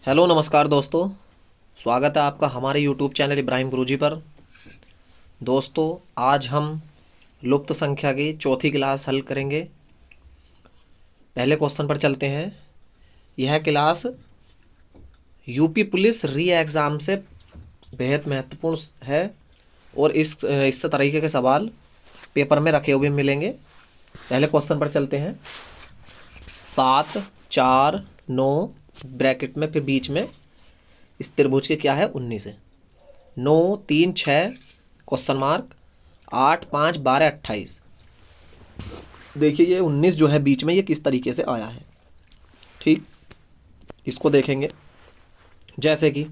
Hello नमस्कार दोस्तों। स्वागत है आपका हमारे यूट्यूब चैनल इब्राहिम गुरुजी पर। दोस्तों, आज हम लुप्त संख्या की चौथी क्लास हल करेंगे। पहले क्वेश्चन पर चलते हैं। यह क्लास यूपी पुलिस री एग्ज़ाम से बेहद महत्वपूर्ण है और इस तरीके के सवाल पेपर में रखे हुए मिलेंगे। पहले क्वेश्चन पर चलते हैं। 7, 4, 9 ब्रैकेट में फिर बीच में इस त्रिभुज के क्या है 19 है। 9, 3, 6 क्वेश्चन मार्क 8, 5, 12, 28। देखिए ये 19 जो है बीच में ये किस तरीके से आया है। ठीक, इसको देखेंगे। जैसे कि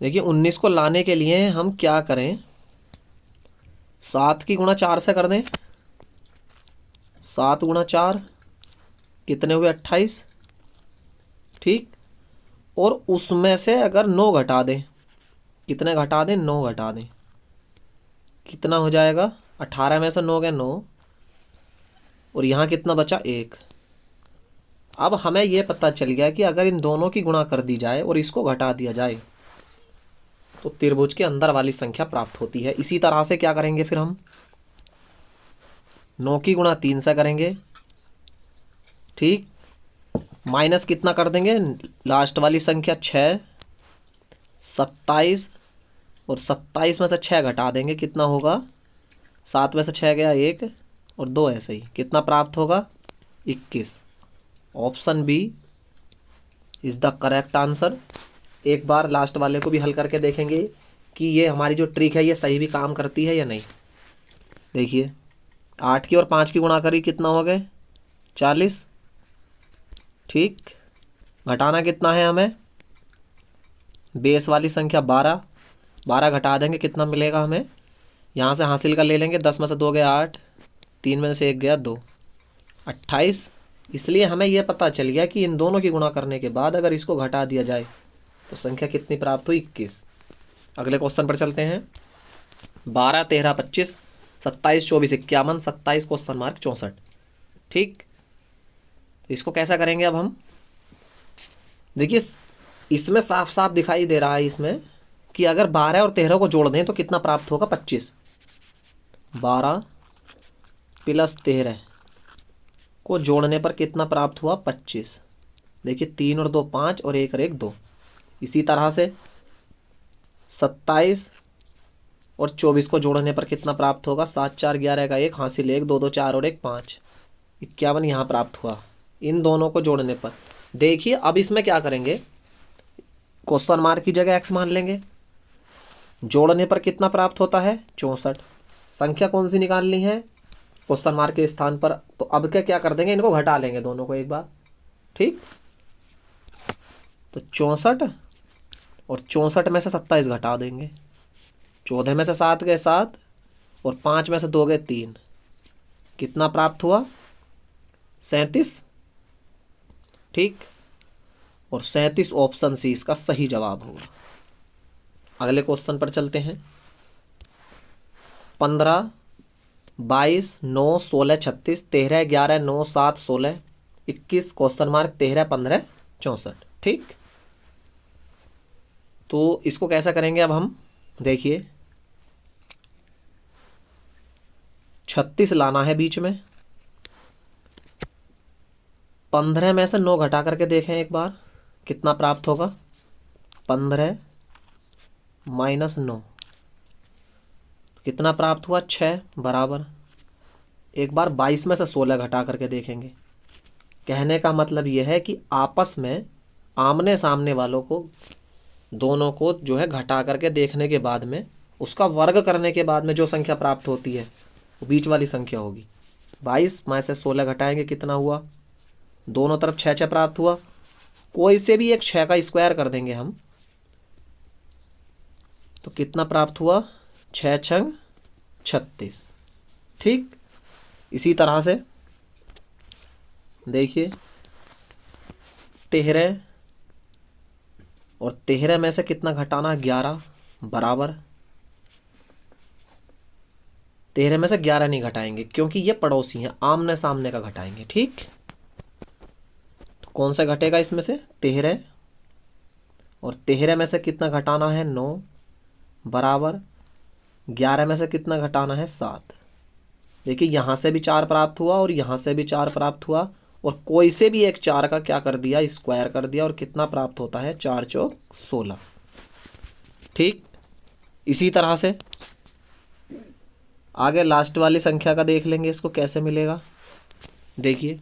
देखिए 19 को लाने के लिए हम क्या करें, 7 की गुणा 4 से कर दें। 7 गुणा 4 कितने हुए 28। ठीक, और उसमें से अगर 9 घटा दें, कितने घटा दें 9 घटा दें, कितना हो जाएगा 18 में से 9 गए 9 और यहाँ कितना बचा 1। अब हमें यह पता चल गया कि अगर इन दोनों की गुणा कर दी जाए और इसको घटा दिया जाए तो त्रिभुज के अंदर वाली संख्या प्राप्त होती है। इसी तरह से क्या करेंगे फिर हम 9 की गुणा 3 से करेंगे। ठीक, माइनस कितना कर देंगे लास्ट वाली संख्या 6, 27 और 27 में से 6 घटा देंगे, कितना होगा 7 में से 6 गया 1 और 2 ऐसे ही, कितना प्राप्त होगा 21। Option B is the correct answer. एक बार लास्ट वाले को भी हल करके देखेंगे कि ये हमारी जो ट्रिक है ये सही भी काम करती है या नहीं। देखिए 8 की और 5 की गुणा करी, कितना हो गए 40। ठीक, घटाना कितना है हमें, बेस वाली संख्या 12, 12 घटा देंगे, कितना मिलेगा हमें, यहाँ से हासिल का ले लेंगे, 10 में से 2 गया 8, 3 में से 1 गया 2, 28। इसलिए हमें यह पता चल गया कि इन दोनों की गुणा करने के बाद अगर इसको घटा दिया जाए तो संख्या कितनी प्राप्त हुई 21। अगले क्वेश्चन पर चलते हैं। 12, 13, 25, 27, 24, 51, 27 क्वेश्चन मार्क 64। ठीक, तो इसको कैसा करेंगे अब हम। देखिए इसमें साफ साफ दिखाई दे रहा है इसमें कि अगर 12 और 13 को जोड़ दें तो कितना प्राप्त होगा 25। 12 प्लस 13 को जोड़ने पर कितना प्राप्त हुआ 25। देखिए 3 और 2 5 और 1 और 1 2। इसी तरह से 27 और 24 को जोड़ने पर कितना प्राप्त होगा, 7, 4, 11 का 1 हासिल 1, 2, 2, 4 और 1 5, 51 यहाँ प्राप्त हुआ इन दोनों को जोड़ने पर। देखिए अब इसमें क्या करेंगे, क्वेश्चन मार्क की जगह x मान लेंगे। जोड़ने पर कितना प्राप्त होता है 64। संख्या कौन सी निकालनी है क्वेश्चन मार्क के स्थान पर, तो अब क्या कर देंगे, इनको घटा लेंगे दोनों को एक बार। ठीक, तो 64 और 64 में से 27 घटा देंगे, 14 में से 7 गए 7 और 5 में से 2 गए 3, कितना प्राप्त हुआ 37। ठीक, और 37 ऑप्शन सी इसका सही जवाब होगा। अगले क्वेश्चन पर चलते हैं। 15, 22, 9, 16, 36, 13, 11, 9, 7, 16, 21 क्वेश्चन मार्क 13, 15, 64। ठीक, तो इसको कैसा करेंगे अब हम। देखिए 36 लाना है बीच में, 15 में से 9 घटा करके देखें एक बार, कितना प्राप्त होगा 15 माइनस 9, कितना प्राप्त हुआ 6 बराबर। एक बार 22 में से 16 घटा करके देखेंगे। कहने का मतलब यह है कि आपस में आमने सामने वालों को दोनों को जो है घटा करके देखने के बाद में उसका वर्ग करने के बाद में जो संख्या प्राप्त होती है वो बीच वाली संख्या होगी। 22 में से 16 घटाएंगे, कितना हुआ, दोनों तरफ 6 6 प्राप्त हुआ। कोई से भी एक 6 का स्क्वायर कर देंगे हम तो कितना प्राप्त हुआ 6 छंग 36। ठीक, इसी तरह से देखिए 13 और 13 में से कितना घटाना 11 बराबर। 13 में से 11 नहीं घटाएंगे क्योंकि ये पड़ोसी हैं, आमने सामने का घटाएंगे। ठीक, कौन सा घटेगा इसमें से? 13, और 13 में से कितना घटाना है? 9, बराबर 11 में से कितना घटाना है? 7। देखिए यहाँ से भी 4 प्राप्त हुआ और यहाँ से भी 4 प्राप्त हुआ, और कोई से भी एक 4 का क्या कर दिया? स्क्वायर कर दिया, और कितना प्राप्त होता है? 4 चौक 16। ठीक, इसी तरह से आगे लास्ट वाली संख्या का देख लेंगे, इसको कैसे मिलेगा। देखिए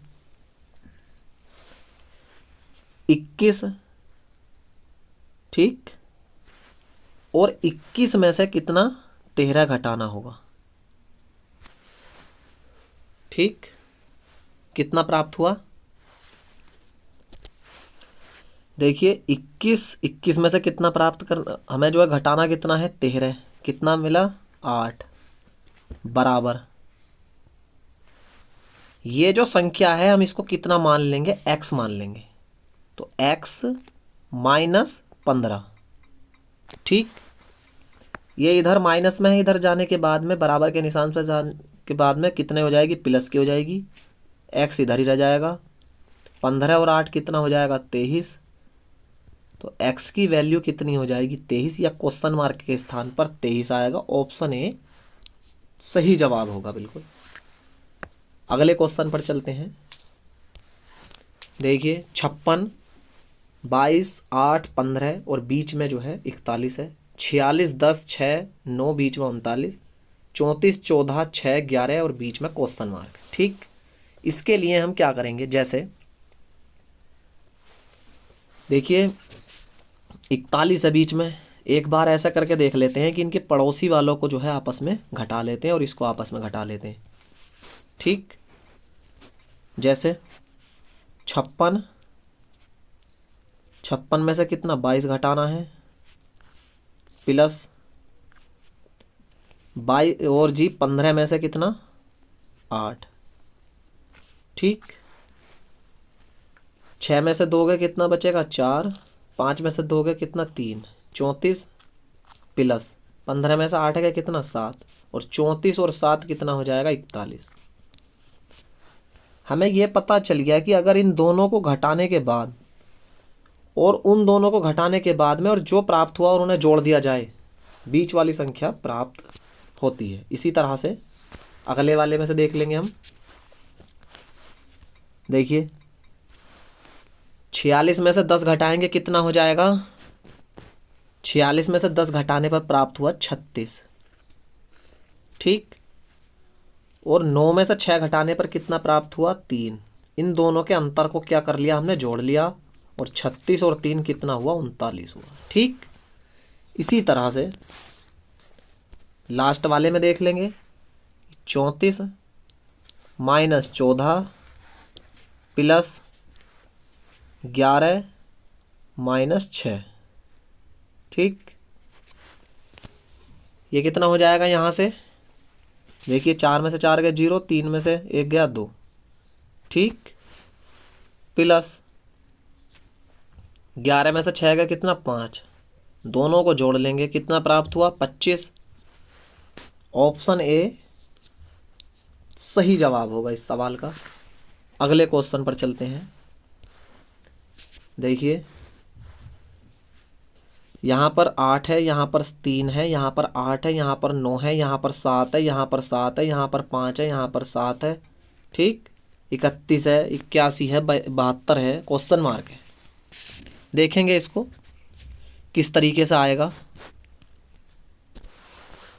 21, ठीक, और 21 में से कितना? 13 घटाना होगा। ठीक, कितना प्राप्त हुआ? देखिए 21 में से कितना प्राप्त करना हमें जो है? घटाना कितना है? 13। कितना मिला? 8, बराबर ये जो संख्या है हम इसको कितना मान लेंगे? x मान लेंगे। तो x माइनस 15। ठीक, ये इधर माइनस में है, इधर जाने के बाद में बराबर के निशान से जाने के बाद में कितने हो जाएगी? प्लस की हो जाएगी। x इधर ही रह जाएगा। 15 और 8 कितना हो जाएगा? 23। तो x की वैल्यू कितनी हो जाएगी? 23, या क्वेश्चन मार्क के स्थान पर 23 आएगा। ऑप्शन ए सही जवाब होगा बिल्कुल। अगले क्वेश्चन पर चलते हैं। देखिए 56, 22, 8, 15 और बीच में जो है 41 है। 46, 10, 6, 9 बीच में 39, 34, 14, 6, 11 और बीच में क्वेश्चन मार्क। ठीक, इसके लिए हम क्या करेंगे? जैसे देखिए 41 है बीच में, एक बार ऐसा करके देख लेते हैं कि इनके पड़ोसी वालों को जो है आपस में घटा लेते हैं और इसको आपस में घटा लेते हैं। ठीक, जैसे 56 में से कितना? 22 घटाना है, प्लस 22 और जी 15 में से कितना? 8। ठीक, 6 में से दोगे कितना बचेगा? 4। 5 में से दोगे कितना? 3। 34 प्लस 15 में से 8 का कितना? 7। और 34 और 7 कितना हो जाएगा? 41। हमें यह पता चल गया कि अगर इन दोनों को घटाने के बाद और उन दोनों को घटाने के बाद में और जो प्राप्त हुआ और उन्हें जोड़ दिया जाए, बीच वाली संख्या प्राप्त होती है। इसी तरह से अगले वाले में से देख लेंगे हम। देखिए 46 में से 10 घटाएंगे, कितना हो जाएगा? 46 में से 10 घटाने पर प्राप्त हुआ 36। ठीक, और 9 में से 6 घटाने पर कितना प्राप्त हुआ? 3। इन दोनों के अंतर को क्या कर लिया? हमने जोड़ लिया, और 36 और 3 कितना हुआ? 39 हुआ। ठीक, इसी तरह से लास्ट वाले में देख लेंगे। 34 माइनस 14 प्लस 11 माइनस 6। ठीक, ये कितना हो जाएगा? यहाँ से देखिए 4 में से 4 गए 0, 3 में से 1 गया 2। ठीक, प्लस 11 में से 6 गया कितना? 5। दोनों को जोड़ लेंगे, कितना प्राप्त हुआ? 25। ऑप्शन ए सही जवाब होगा इस सवाल का। अगले क्वेश्चन पर चलते हैं। देखिए यहाँ पर 8 है, यहाँ पर 3 है, यहाँ पर 8 है, यहाँ पर 9 है, यहाँ पर 7 है, यहाँ पर 7 है, यहाँ पर 5 है, यहाँ पर 7 है। ठीक, 31 है, 81 है, 72 है, क्वेश्चन मार्क है। देखेंगे इसको किस तरीके से आएगा।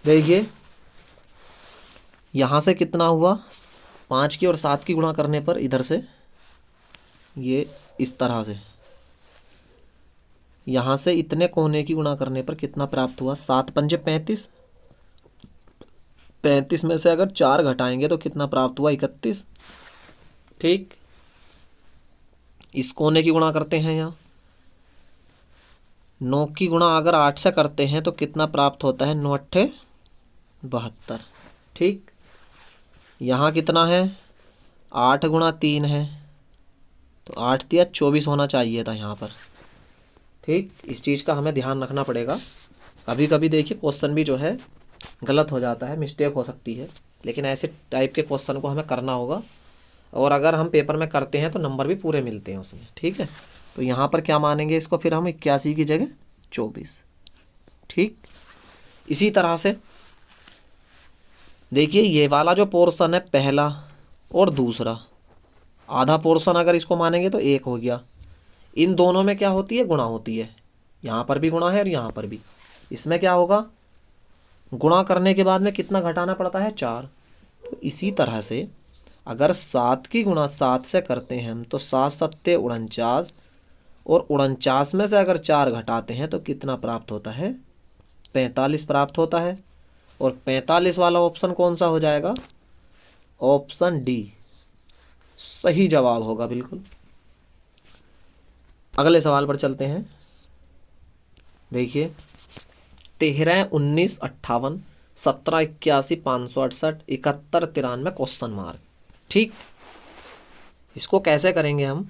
देखिए यहाँ से कितना हुआ? 5 की और 7 की गुणा करने पर इधर से ये इस तरह से, यहाँ से इतने कोने की गुणा करने पर कितना प्राप्त हुआ? 7 पंजे 35। 35 में से अगर 4 घटाएंगे तो कितना प्राप्त हुआ? 31। ठीक, इस कोने की गुणा करते हैं। यहाँ 9 की गुणा अगर 8 से करते हैं तो कितना प्राप्त होता है? 9 अट्ठे 72। ठीक, यहाँ कितना है? 8 गुणा 3 है, तो 8 दिया 24 होना चाहिए था यहाँ पर। ठीक, इस चीज़ का हमें ध्यान रखना पड़ेगा। कभी कभी देखिए क्वेश्चन भी जो है गलत हो जाता है, मिस्टेक हो सकती है, लेकिन ऐसे टाइप के क्वेश्चन को हमें करना होगा। और अगर हम पेपर में करते हैं तो नंबर भी पूरे मिलते हैं उसमें। ठीक है, तो यहाँ पर क्या मानेंगे इसको, फिर हम 81 की जगह 24। ठीक, इसी तरह से देखिए ये वाला जो पोर्शन है पहला और दूसरा, आधा पोर्शन अगर इसको मानेंगे तो 1 हो गया। इन दोनों में क्या होती है, गुणा होती है। यहाँ पर भी गुणा है और यहाँ पर भी। इसमें क्या होगा, गुणा करने के बाद में कितना घटाना पड़ता है, 4। तो इसी तरह से अगर 7 की गुणा 7 से करते हैं हम तो 7 सत्ते 49, और 49 में से अगर 4 घटाते हैं तो कितना प्राप्त होता है, 45 प्राप्त होता है। और 45 वाला ऑप्शन कौन सा हो जाएगा, ऑप्शन डी सही जवाब होगा बिल्कुल। अगले सवाल पर चलते हैं। देखिए 13, 19, 58, 17, 81, 568, 71, 93 क्वेश्चन मार्क। ठीक, इसको कैसे करेंगे हम,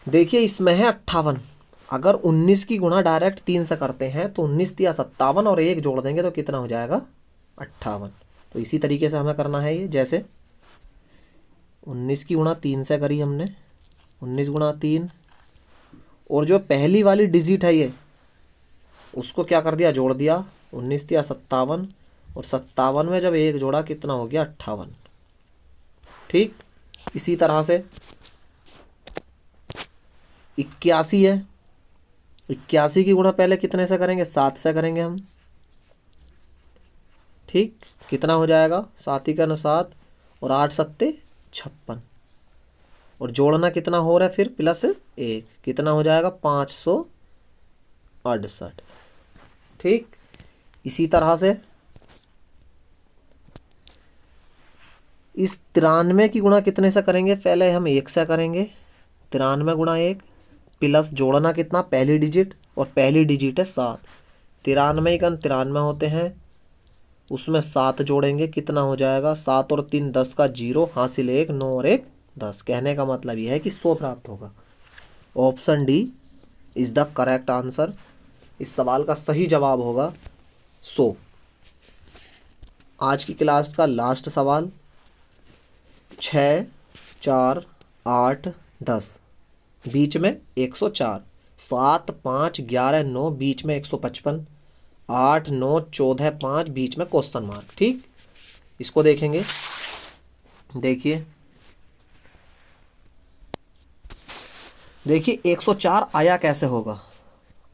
देखिए इसमें है 58। अगर 19 की गुणा डायरेक्ट 3 से करते हैं तो 19 या 57 और 1 जोड़ देंगे तो कितना हो जाएगा, 58। तो इसी तरीके से हमें करना है ये, जैसे 19 की गुणा 3 से करी हमने, 19 गुणा 3, और जो पहली वाली डिजिट है ये उसको क्या कर दिया, जोड़ दिया, 19 या 57, और 57 में जब 1 जोड़ा कितना हो गया, 58। ठीक, इसी तरह से 81 है, 81 की गुणा पहले कितने से करेंगे, 7 से करेंगे हम। ठीक, कितना हो जाएगा, 7 ही का 7, और 8 सत्ते 56, और जोड़ना कितना हो रहा है फिर, +1, कितना हो जाएगा, 568। ठीक, इसी तरह से इस 93 की गुणा कितने से करेंगे, पहले हम 1 से करेंगे, 93 गुणा 1, प्लस जोड़ना कितना, पहली डिजिट, और पहली डिजिट है 7, 93 का 93 होते हैं, उसमें 7 जोड़ेंगे, कितना हो जाएगा, 7 और 3 10 का 0, हासिल 1, 9 और 1 10। कहने का मतलब यह है कि 100 प्राप्त होगा। Option D is the correct answer. इस सवाल का सही जवाब होगा 100। आज की क्लास का लास्ट सवाल, 6, 4, 8, 10, बीच में 104, 7, 5, 11, 9, बीच में 155, 8, 9, 14, 5, बीच में क्वेश्चन मार्क। ठीक, इसको देखेंगे। देखिए 104 आया कैसे होगा,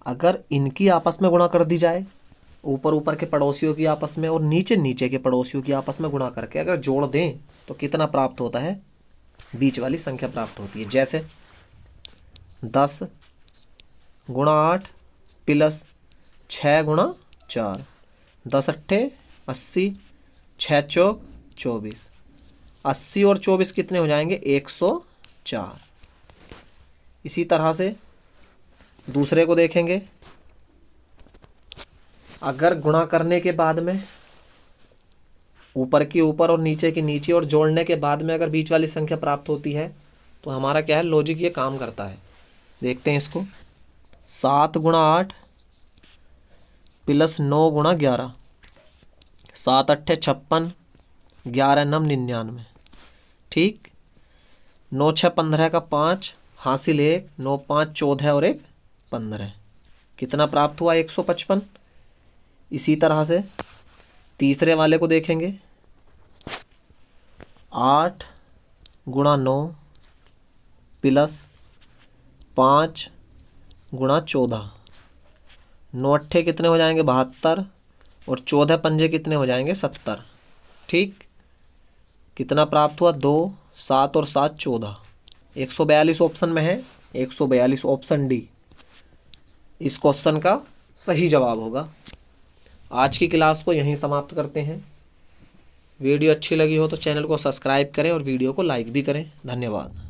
अगर इनकी आपस में गुणा कर दी जाए, ऊपर ऊपर के पड़ोसियों की आपस में और नीचे नीचे के पड़ोसियों की आपस में गुणा करके अगर जोड़ दें तो कितना प्राप्त होता है, बीच वाली संख्या प्राप्त होती है। जैसे 10 गुणा 8 प्लस 6 गुणा 4, 10 अट्ठे 80, 6 चौक 24, 80 और 24 कितने हो जाएंगे, 104। इसी तरह से दूसरे को देखेंगे, अगर गुणा करने के बाद में ऊपर की ऊपर और नीचे की नीचे और जोड़ने के बाद में अगर बीच वाली संख्या प्राप्त होती है तो हमारा क्या है, लॉजिक ये काम करता है। देखते हैं इसको, 7 गुणा 8 प्लस 9 गुणा 11, 7 अट्ठे 56, 11 9 99। ठीक, 9 6 15 का 5, हासिल 1, 9 5 14 और 1 15, कितना प्राप्त हुआ, 155। इसी तरह से तीसरे वाले को देखेंगे, 8 गुणा 9 प्लस 5 गुणा 14, 9 अट्ठे कितने हो जाएंगे, 72, और 14 पंजे कितने हो जाएंगे, 70। ठीक, कितना प्राप्त हुआ, 2, 7 और 7 14, 142 ऑप्शन में है, 142 ऑप्शन डी इस क्वेश्चन का सही जवाब होगा। आज की क्लास को यहीं समाप्त करते हैं। वीडियो अच्छी लगी हो तो चैनल को सब्सक्राइब करें और वीडियो को लाइक भी करें। धन्यवाद।